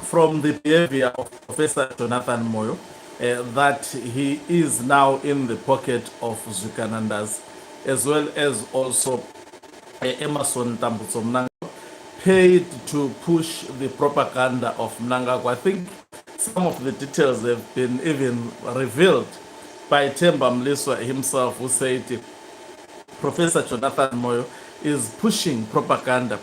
from the behavior of Professor Jonathan Moyo that he is now in the pocket of Zukanandas, as well as also Emerson Tambutso Mnangagwa, paid to push the propaganda of Mnangagwa. I think some of the details have been even revealed by Themba Mliswa himself, who said Professor Jonathan Moyo is pushing propaganda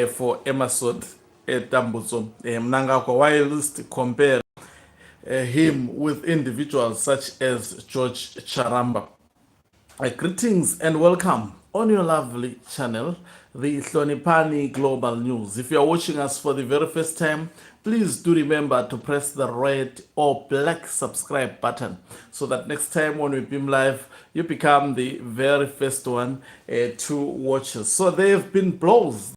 for Emerson Tambutso Mnangagwa, whilst comparing him with individuals such as George Charamba. Greetings and welcome on your lovely channel, the Hlonipani Global News. If you are watching us for the very first time, please do remember to press the red or black subscribe button so that next time when we beam live, you become the very first one to watch us. So there have been blows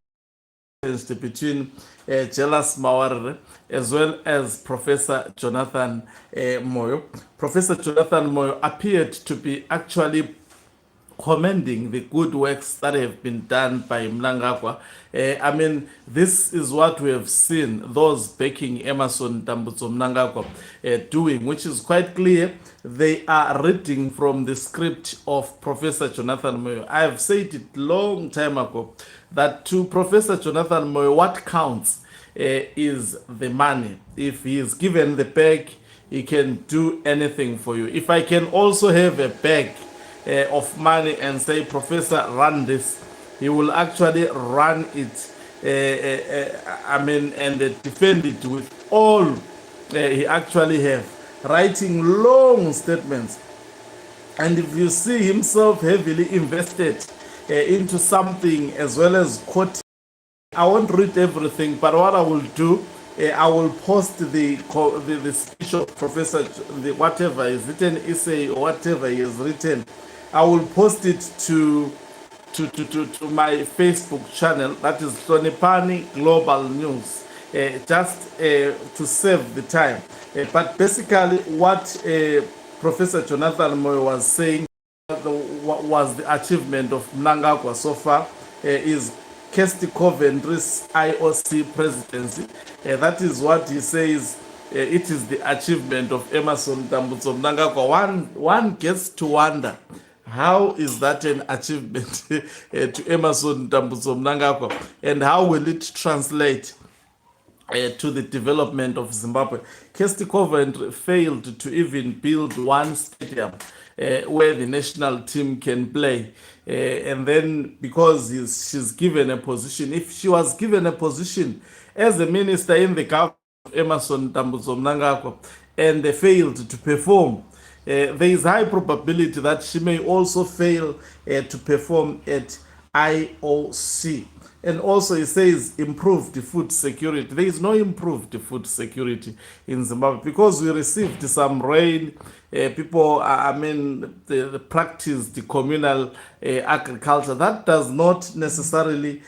between jealous Mawarire as well as Professor Jonathan Moyo. Professor Jonathan Moyo appeared to be actually commending the good works that have been done by Mnangagwa. I mean, this is what we have seen those backing Emerson Tambutso Mnangagwa doing, which is quite clear. They are reading from the script of Professor Jonathan Moyo. I have said it long time ago that to Professor Jonathan Moyo, what counts is the money. If he is given the bag, he can do anything for you. If I can also have a bag of money and say, Professor, run this, he will actually run it, and defend it with all he actually have, writing long statements. And if you see himself heavily invested into something as well as quoting, I won't read everything, but what I will do, I will post the speech of Professor, whatever is written, essay or whatever he has written. I will post it to my Facebook channel, that is Hlonipani Global News, just to save the time. But basically what Professor Jonathan Moyo was saying was the achievement of Mnangagwa so far is Kirsty Coventry's IOC presidency. That is what he says. It is the achievement of Emerson Tambutso Mnangagwa. One gets to wonder, how is that an achievement to Emerson Tambutso Mnangagwa, and how will it translate to the development of Zimbabwe? Kirsty Coventry failed to even build one stadium where the national team can play. And then because she's given a position, if she was given a position as a minister in the government of Emerson Tambutso Mnangagwa and they failed to perform, there is high probability that she may also fail to perform at IOC. And also he says improved food security. There is no improved food security in Zimbabwe because we received some rain. People, they practice the communal agriculture. That does not necessarily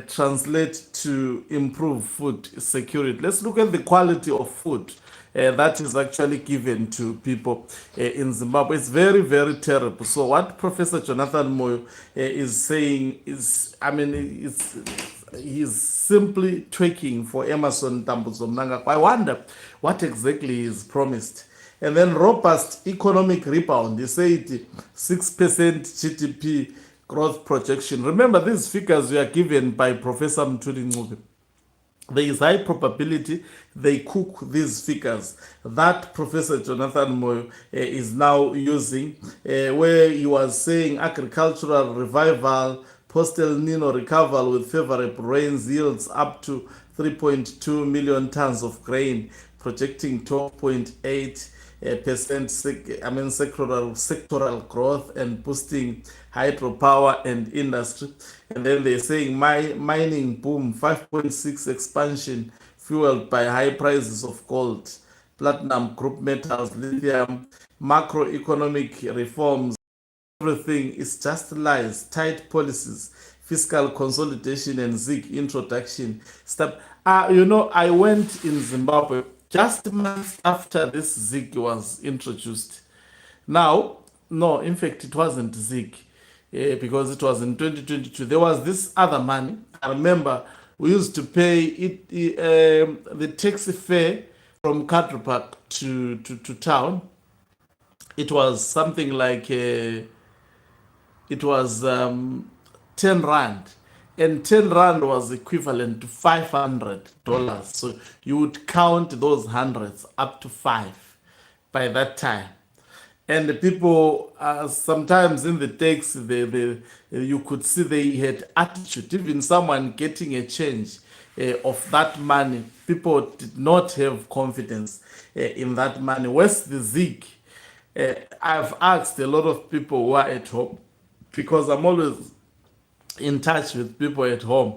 translate to improve food security. Let's look at the quality of food that is actually given to people in Zimbabwe. It's very, very terrible. So what Professor Jonathan Moyo is saying is, he's simply tweaking for Emerson Tambutso Mnangagwa. I wonder what exactly is promised. And then robust economic rebound. He said 6% GDP growth projection. Remember, these figures were given by Professor Mthuli Ncube. There is high probability they cook these figures that Professor Jonathan Moyo is now using, where he was saying agricultural revival, post-El Nino recovery with favorable rains yields up to 3.2 million tons of grain, projecting 12.8% sectoral growth and boosting hydropower and industry. And then they're saying mining boom, 5.6 expansion fueled by high prices of gold, platinum group metals, lithium, macroeconomic reforms. Everything is just lies, tight policies, fiscal consolidation, and ZIG introduction. I went in Zimbabwe just months after this ZIG was introduced. Now, no, in fact, it wasn't ZIG because it was in 2022. There was this other money. I remember We used to pay the taxi fare from Country Park to town. It was something like it was 10 rand, and 10 rand was equivalent to $500. So you would count those hundreds up to five by that time. And the people, sometimes in the text, you could see they had attitude. Even someone getting a change of that money, people did not have confidence in that money. Where's the zig? I've asked a lot of people who are at home, because I'm always in touch with people at home.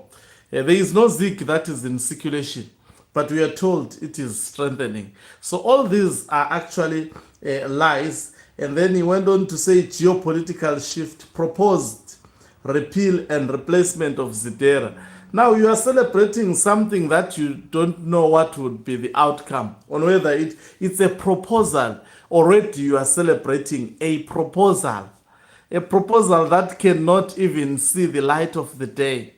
There is no zig that is in circulation, but we are told it is strengthening. So all these are actually lies. And then he went on to say geopolitical shift, proposed repeal and replacement of Zidera. Now you are celebrating something that you don't know what would be the outcome, on whether it's a proposal. Already you are celebrating a proposal that cannot even see the light of the day.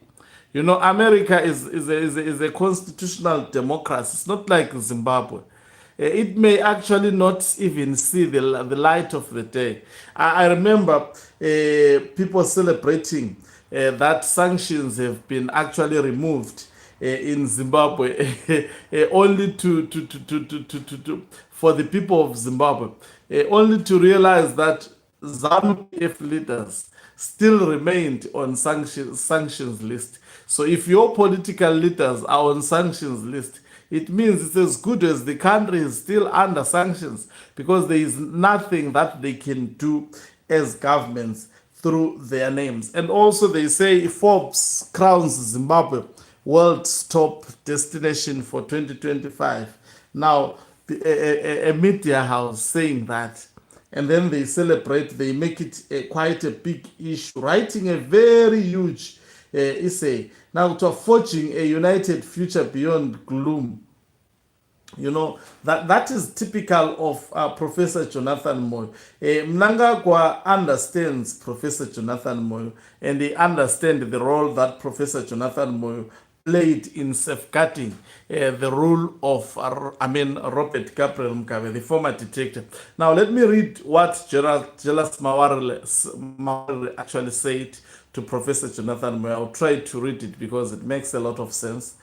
You know, America is a constitutional democracy. It's not like Zimbabwe. It may actually not even see the light of the day. I remember people celebrating that sanctions have been actually removed in Zimbabwe only for the people of Zimbabwe, only to realize that ZANU-PF leaders still remained on sanctions list. So if your political leaders are on sanctions list, it means it's as good as the country is still under sanctions, because there is nothing that they can do as governments through their names. And also they say Forbes crowns Zimbabwe world's top destination for 2025. Now, a media house saying that, and then they celebrate, they make it quite a big issue, writing a very huge essay. Now, to forging a united future beyond gloom. You know, that is typical of Professor Jonathan Moyo. Mnangagwa understands Professor Jonathan Moyo, and he understands the role that Professor Jonathan Moyo played in safeguarding the rule of, Robert Gabriel Mugabe, the former dictator. Now, let me read what Jealous Mawarire actually said to Professor Jonathan Moyo. I'll try to read it because it makes a lot of sense.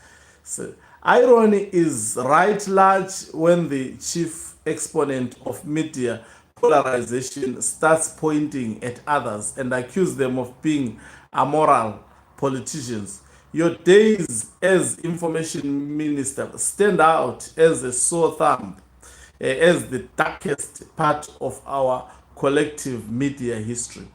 So, irony is right large when the chief exponent of media polarization starts pointing at others and accuse them of being amoral politicians. Your days as information minister stand out as a sore thumb, as the darkest part of our collective media history.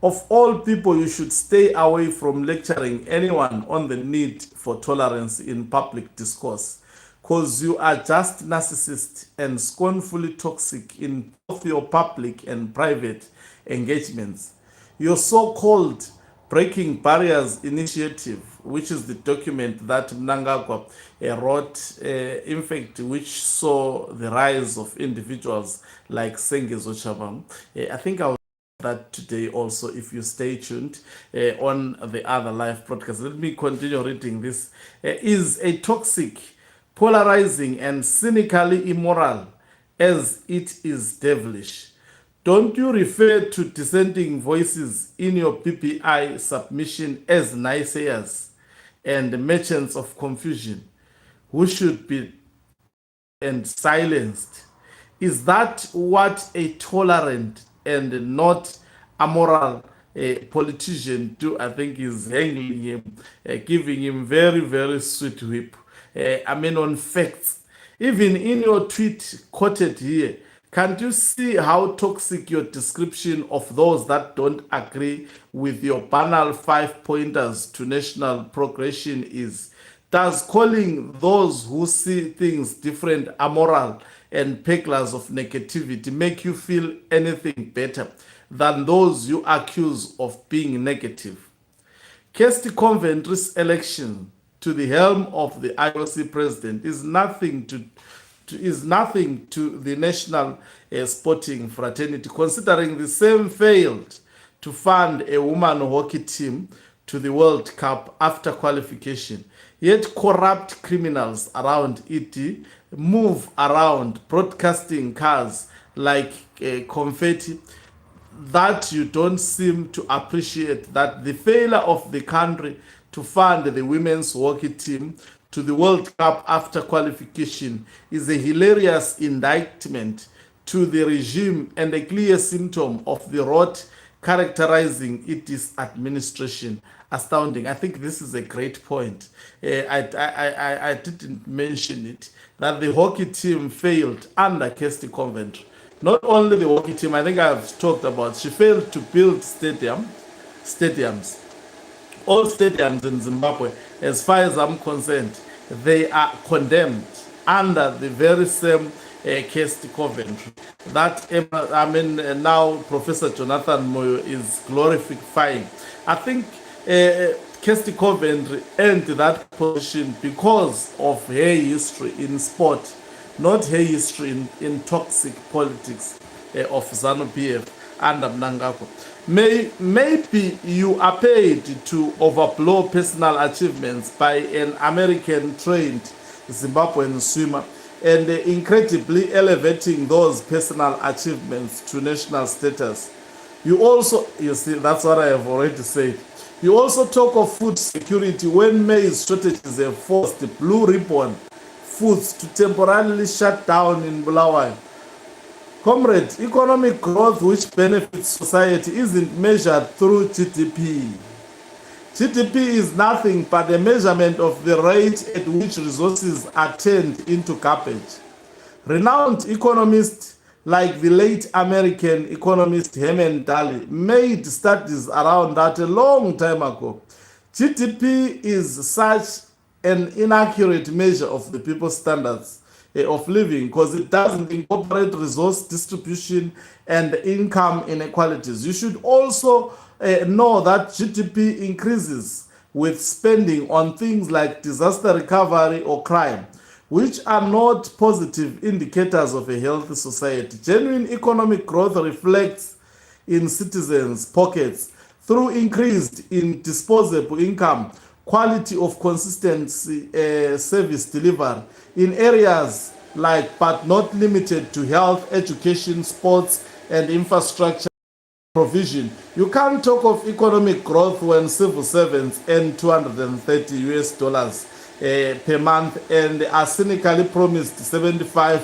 Of all people, you should stay away from lecturing anyone on the need for tolerance in public discourse, because you are just narcissist and scornfully toxic in both your public and private engagements. Your so-called Breaking Barriers Initiative, which is the document that Mnangagwa wrote, in fact, which saw the rise of individuals like Sengizo Chabang. I think I'll that today also, if you stay tuned on the other live broadcast. Let me continue reading this. Is a toxic, polarizing, and cynically immoral as it is devilish. Don't you refer to dissenting voices in your PPI submission as naysayers and merchants of confusion who should be and silenced? Is that what a tolerant and not amoral politician do? I think is hanging him, giving him very, very sweet whip. On facts. Even in your tweet quoted here, can't you see how toxic your description of those that don't agree with your banal 5 pointers to national progression is? Does calling those who see things different amoral and peddlers of negativity make you feel anything better than those you accuse of being negative? Kirsty Coventry's election to the helm of the IOC president is nothing to the national sporting fraternity, considering the same failed to fund a woman hockey team to the World Cup after qualification. Yet corrupt criminals around it move around broadcasting cars like confetti, that you don't seem to appreciate that the failure of the country to fund the women's hockey team to the World Cup after qualification is a hilarious indictment to the regime and a clear symptom of the rot characterizing its administration. Astounding. I think this is a great point. I didn't mention it, that the hockey team failed under Kirsty Coventry. Not only the hockey team, I think I've talked about, she failed to build stadiums. All stadiums in Zimbabwe, as far as I'm concerned, they are condemned under the very same Kirsty Coventry. That, now Professor Jonathan Moyo is glorifying. I think Kirsty Coventry earned that position because of her history in sport, not her history in toxic politics of ZANU-PF under Mnangagwa. Maybe you are paid to overblow personal achievements by an American-trained Zimbabwean swimmer and incredibly elevating those personal achievements to national status. You see, that's what I have already said. You also talk of food security when maize strategies have forced Blue Ribbon Foods to temporarily shut down in Bulawayo. Comrade, economic growth which benefits society isn't measured through GDP. GDP is nothing but a measurement of the rate at which resources are turned into garbage. Renowned economists like the late American economist Herman Daly made studies around that a long time ago. GDP is such an inaccurate measure of the people's standards of living because it doesn't incorporate resource distribution and income inequalities. You should also know that GDP increases with spending on things like disaster recovery or crime, which are not positive indicators of a healthy society. Genuine economic growth reflects in citizens' pockets through increased in disposable income, quality of consistency service delivery in areas like, but not limited to, health, education, sports, and infrastructure provision. You can't talk of economic growth when civil servants earn $230 per month and are cynically promised $75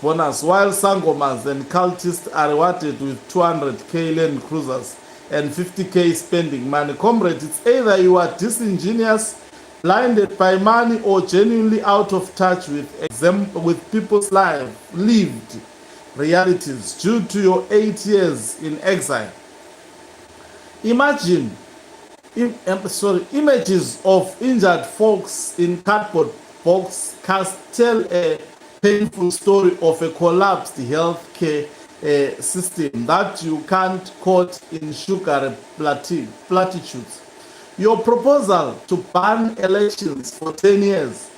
bonus, while sangomas and cultists are rewarded with 200k Land Cruisers and 50k spending money. Comrades, it's either you are disingenuous, blinded by money, or genuinely out of touch with people's lived realities due to your 8 years in exile. Imagine images of injured folks in cardboard boxes tell a painful story of a collapsed healthcare system that you can't quote in sugar platitudes. Your proposal to ban elections for 10 years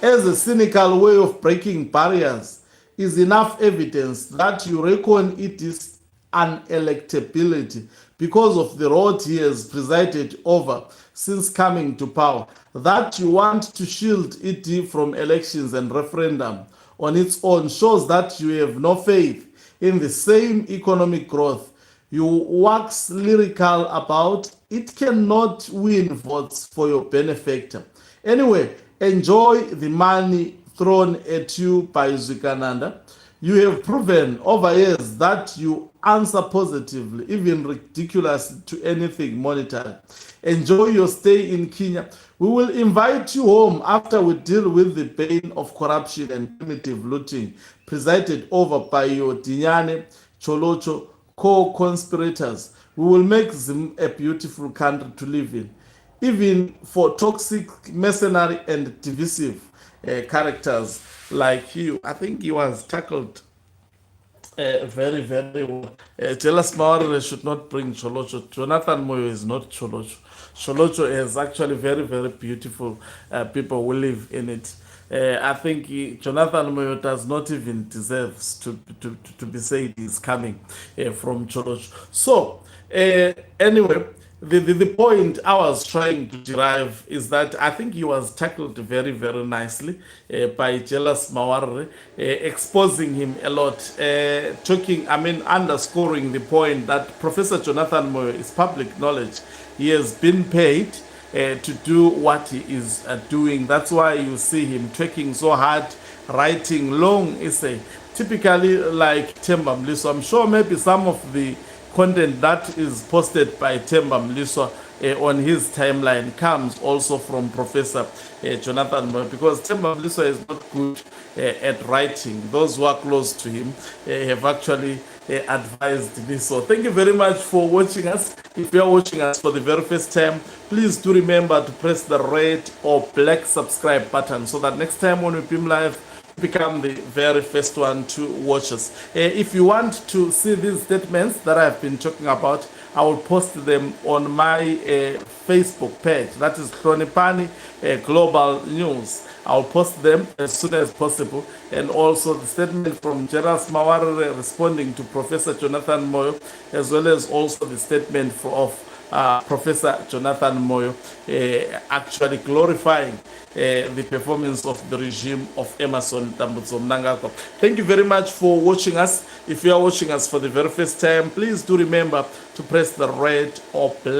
as a cynical way of breaking barriers is enough evidence that you reckon it is unelectability because of the rot he has presided over since coming to power, that you want to shield it from elections and referendum on its own shows that you have no faith in the same economic growth you wax lyrical about. It cannot win votes for your benefactor. Anyway, enjoy the money thrown at you by Zwikananda. You have proven over years that you answer positively, even ridiculous, to anything monetary. Enjoy your stay in Kenya. We will invite you home after we deal with the pain of corruption and primitive looting presided over by your Dinyane Cholocho co-conspirators. We will make Zim a beautiful country to live in, even for toxic, mercenary, and divisive characters like you. I think he was tackled very, very well. Jealous Mawarire should not bring Cholocho. Jonathan Moyo is not Cholocho. Cholocho is actually very, very beautiful people who live in it. I think Jonathan Moyo does not even deserve to be said he's coming from Cholocho. So, anyway, the point I was trying to derive is that I think he was tackled very, very nicely by Jealous Mawarire, exposing him a lot, underscoring the point that Professor Jonathan Moyo is public knowledge. He has been paid to do what he is doing. That's why you see him trekking so hard, writing long essay, typically like Themba Mliso. I'm sure maybe some of the content that is posted by Themba Mliso on his timeline comes also from Professor Jonathan Moyo, because Themba Mliso is not good at writing. Those who are close to him have actually advised me. So thank you very much for watching us. If you are watching us for the very first time, please do remember to press the red or black subscribe button so that next time when we beam live, become the very first one to watch us. If you want to see these statements that I've been talking about, I will post them on my Facebook page. That is Cronipani Global News. I'll post them as soon as possible. And also the statement from Jealous Mawarire responding to Professor Jonathan Moyo, as well as also the statement of Professor Jonathan Moyo, actually glorifying the performance of the regime of Emmerson Tambutso Mnangagwa. Thank you very much for watching us. If you are watching us for the very first time, please do remember to press the red or black